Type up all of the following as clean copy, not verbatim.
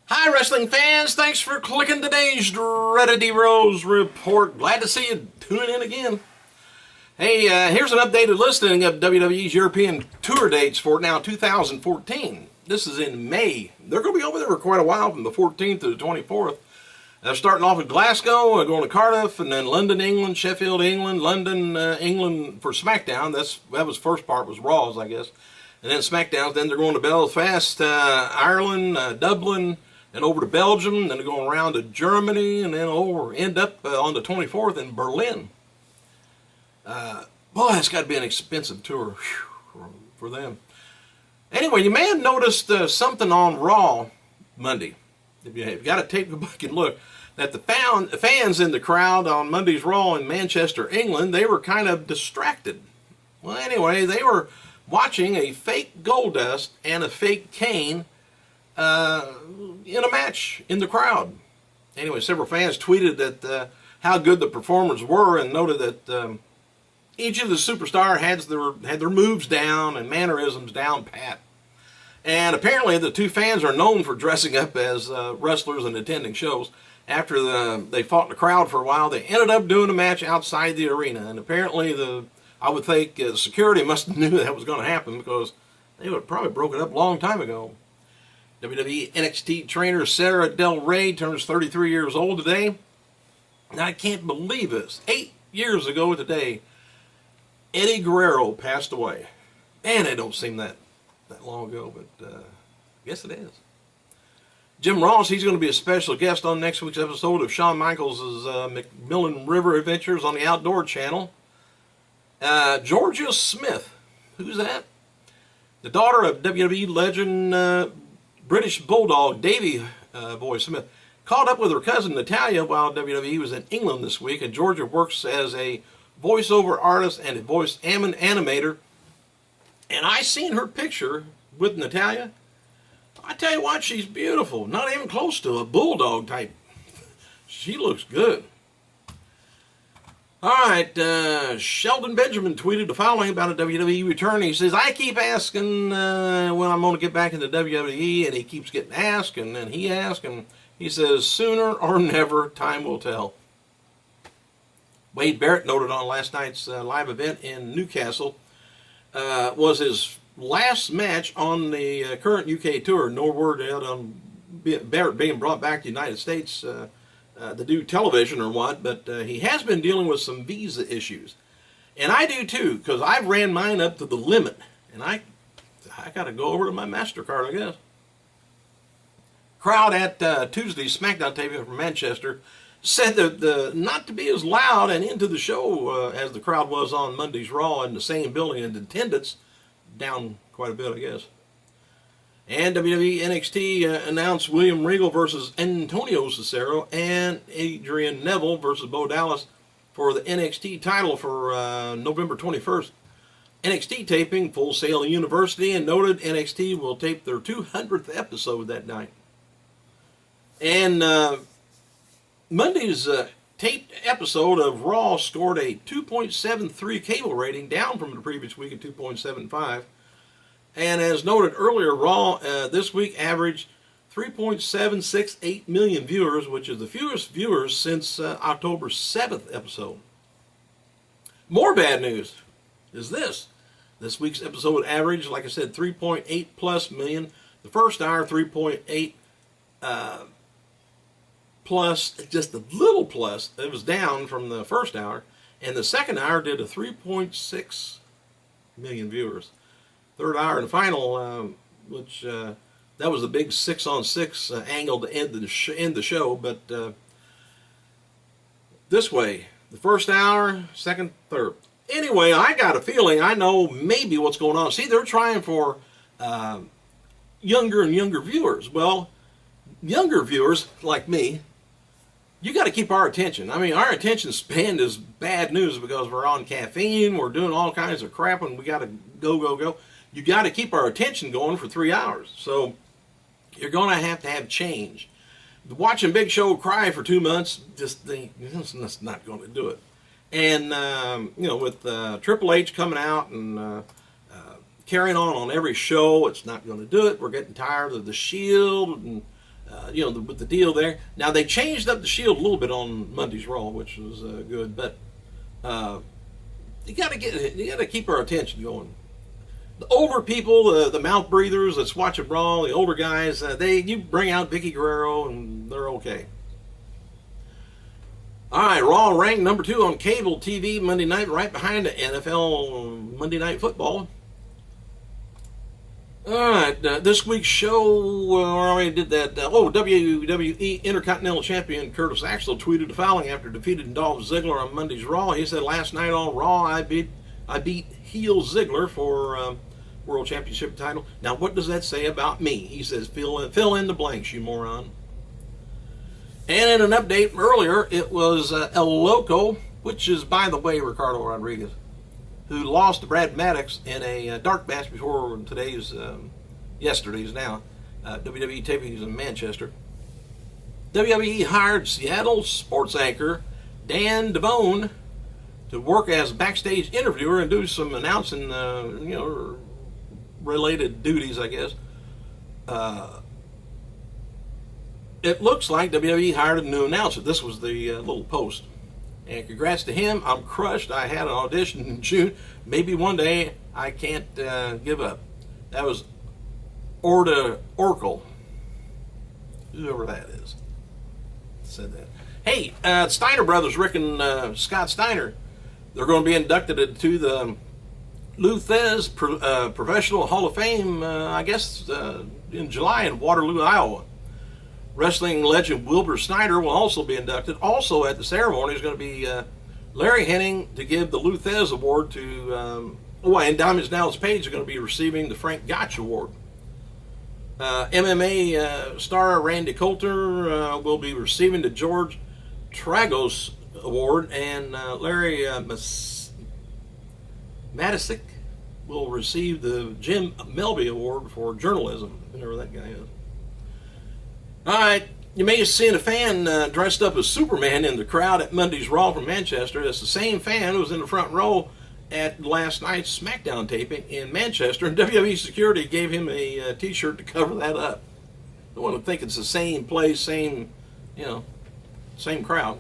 Hi, wrestling fans. Thanks for clicking today's Dreaded Heroes report. Glad to see you tuning in again. Hey, here's an updated listing of WWE's European tour dates for now 2014. This is in May. They're going to be over there for quite a while, from the 14th to the 24th. Starting off in Glasgow, going to Cardiff, and then London, England, Sheffield, England, London, England for SmackDown. That was first part was Raw's, I guess. And then SmackDown. Then they're going to Belfast, Ireland, Dublin, and over to Belgium. Then they're going around to Germany, and then end up on the 24th in Berlin. Boy, it's got to be an expensive tour for them. Anyway, you may have noticed something on Raw Monday. If you've got to take a look and look, that the fans in the crowd on Monday's Raw in Manchester, England, they were kind of distracted. Well, anyway, they were watching a fake Goldust and a fake Kane in a match in the crowd. Anyway, several fans tweeted that how good the performers were, and noted that each of the superstars had their moves down and mannerisms down pat. And apparently the two fans are known for dressing up as wrestlers and attending shows. After they fought in the crowd for a while, they ended up doing a match outside the arena. And apparently I would think security must have knew that was going to happen, because they would have probably broke it up a long time ago. WWE NXT trainer Sarah Del Rey turns 33 years old today. And I can't believe this. 8 years ago today, Eddie Guerrero passed away. And it don't seem that long ago, but I guess it is. Jim Ross, he's going to be a special guest on next week's episode of Shawn Michaels' McMillan River Adventures on the Outdoor Channel. Georgia Smith, who's that? The daughter of WWE legend British Bulldog Davey Boy Smith, caught up with her cousin Natalia while WWE was in England this week, and Georgia works as a voiceover artist and a voice animator. And I seen her picture with Natalia. I tell you what, she's beautiful. Not even close to a bulldog type. She looks good. All right, Sheldon Benjamin tweeted the following about a WWE return. He says, I keep asking when I'm going to get back into WWE, and he keeps getting asked, and then he asks, and he says, sooner or never, time will tell. Wade Barrett noted on last night's live event in Newcastle was his last match on the current UK tour. No word out on Barrett being brought back to the United States to do television or what, but he has been dealing with some visa issues. And I do too, because I've ran mine up to the limit, and I got to go over to my MasterCard, I guess. Crowd at Tuesday's SmackDown taping from Manchester said that not to be as loud and into the show as the crowd was on Monday's Raw in the same building, and attendance down quite a bit, I guess. And WWE NXT announced William Regal versus Antonio Cesaro and Adrian Neville versus Bo Dallas for the NXT title for November 21st. NXT taping Full Sail University, and noted NXT will tape their 200th episode that night. And Monday's taped episode of Raw scored a 2.73 cable rating, down from the previous week at 2.75. And as noted earlier, Raw this week averaged 3.768 million viewers, which is the fewest viewers since October 7th episode. More bad news is this. This week's episode averaged, like I said, 3.8 plus million. The first hour, 3.8 plus, just a little plus. It was down from the first hour. And the second hour did a 3.6 million viewers. Third hour and final, which that was the big 6-on-6 angle to end the show. But this way, the first hour, second, third. Anyway, I got a feeling I know maybe what's going on. See, they're trying for younger and younger viewers. Well, younger viewers like me, you got to keep our attention. I mean, our attention span is bad news because we're on caffeine, we're doing all kinds of crap, and we got to go. You got to keep our attention going for 3 hours. So you're going to have change. Watching Big Show cry for 2 months, just think, that's not going to do it. And, with Triple H coming out and carrying on every show, it's not going to do it. We're getting tired of the Shield and with the deal there. Now they changed up the Shield a little bit on Monday's Raw, which was good, but you got to keep our attention going. The older people, the mouth breathers that's watching Raw, the older guys, you bring out Vicky Guerrero and they're okay. All right, Raw ranked number 2 on cable TV Monday night, right behind the NFL Monday Night Football. All right, this week's show, I already did that. WWE Intercontinental Champion Curtis Axel tweeted the following after defeating Dolph Ziggler on Monday's Raw. He said, "Last night on Raw, I beat heel Ziggler for World Championship title." Now, what does that say about me? He says, fill in the blanks, you moron. And in an update earlier, it was El Loco, which is, by the way, Ricardo Rodriguez, who lost to Brad Maddox in a dark match before yesterday's now, WWE tapings in Manchester. WWE hired Seattle sports anchor Dan Devone to work as a backstage interviewer and do some announcing, related duties, I guess. It looks like WWE hired a new announcer. This was the little post. And congrats to him. I'm crushed. I had an audition in June. Maybe one day I can't give up. That was Orda Oracle. Whoever that is. Said that. Hey, Steiner brothers, Rick and Scott Steiner, they're going to be inducted into the Lou Thez Professional Hall of Fame, I guess, in July in Waterloo, Iowa. Wrestling legend Wilbur Snyder will also be inducted. Also at the ceremony is going to be Larry Henning to give the Lou Thez Award to, and Diamond Dallas Page are going to be receiving the Frank Gotch Award. MMA star Randy Coulter will be receiving the George Tragos Award, and Larry Matisic will receive the Jim Melby Award for journalism, whoever that guy is. All right, you may have seen a fan dressed up as Superman in the crowd at Monday's Raw from Manchester. That's the same fan who was in the front row at last night's SmackDown taping in Manchester, and WWE security gave him a T-shirt to cover that up. I want to think it's the same place, same crowd.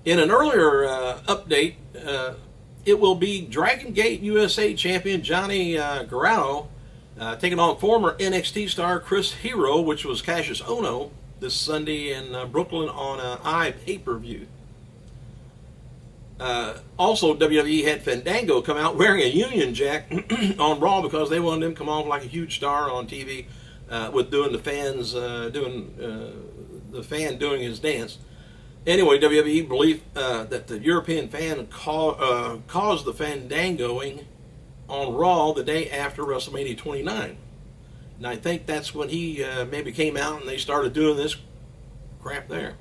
In an earlier update, it will be Dragon Gate USA champion Johnny Gargano taking on former NXT star Chris Hero, which was Cassius Ohno, this Sunday in Brooklyn on an pay-per-view. Also, WWE had Fandango come out wearing a Union Jack on Raw because they wanted him to come off like a huge star on TV with doing the fan doing his dance. Anyway, WWE believed that the European fan caused the Fandangoing on Raw the day after WrestleMania 29. And I think that's when he maybe came out and they started doing this crap there.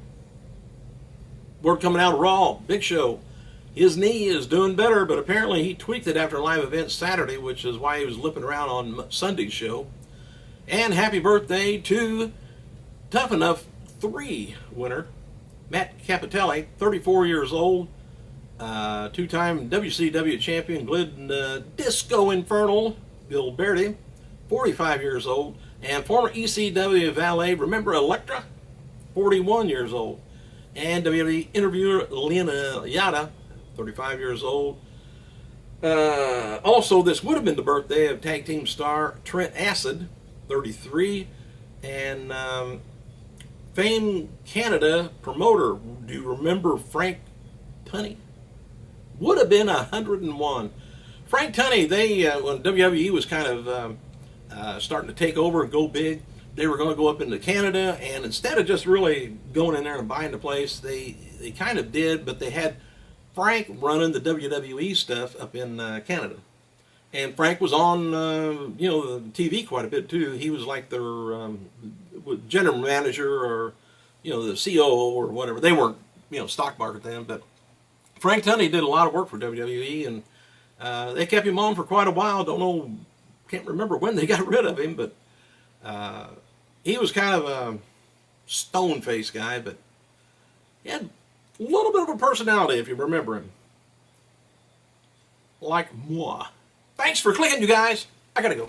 Word coming out of Raw, Big Show. His knee is doing better, but apparently he tweaked it after a live event Saturday, which is why he was limping around on Sunday's show. And happy birthday to Tough Enough 3 winner, Matt Capitelli, 34 years old, two-time WCW champion, Glid Disco Infernal, Bill Berti, 45 years old, and former ECW valet, remember Elektra, 41 years old, and WWE interviewer Lena Yada, 35 years old. Also, this would have been the birthday of tag team star Trent Acid, 33, and Fame Canada promoter, do you remember Frank Tunney? Would have been 101. Frank Tunney, when WWE was kind of starting to take over and go big, they were going to go up into Canada, and instead of just really going in there and buying the place, they kind of did, but they had Frank running the WWE stuff up in Canada. And Frank was on, the TV quite a bit too. He was like their general manager or, the COO or whatever. They weren't, stock market then, but Frank Tunney did a lot of work for WWE, and they kept him on for quite a while. Can't remember when they got rid of him, but he was kind of a stone-faced guy, but he had a little bit of a personality, if you remember him. Like moi. Thanks for clicking, you guys. I gotta go.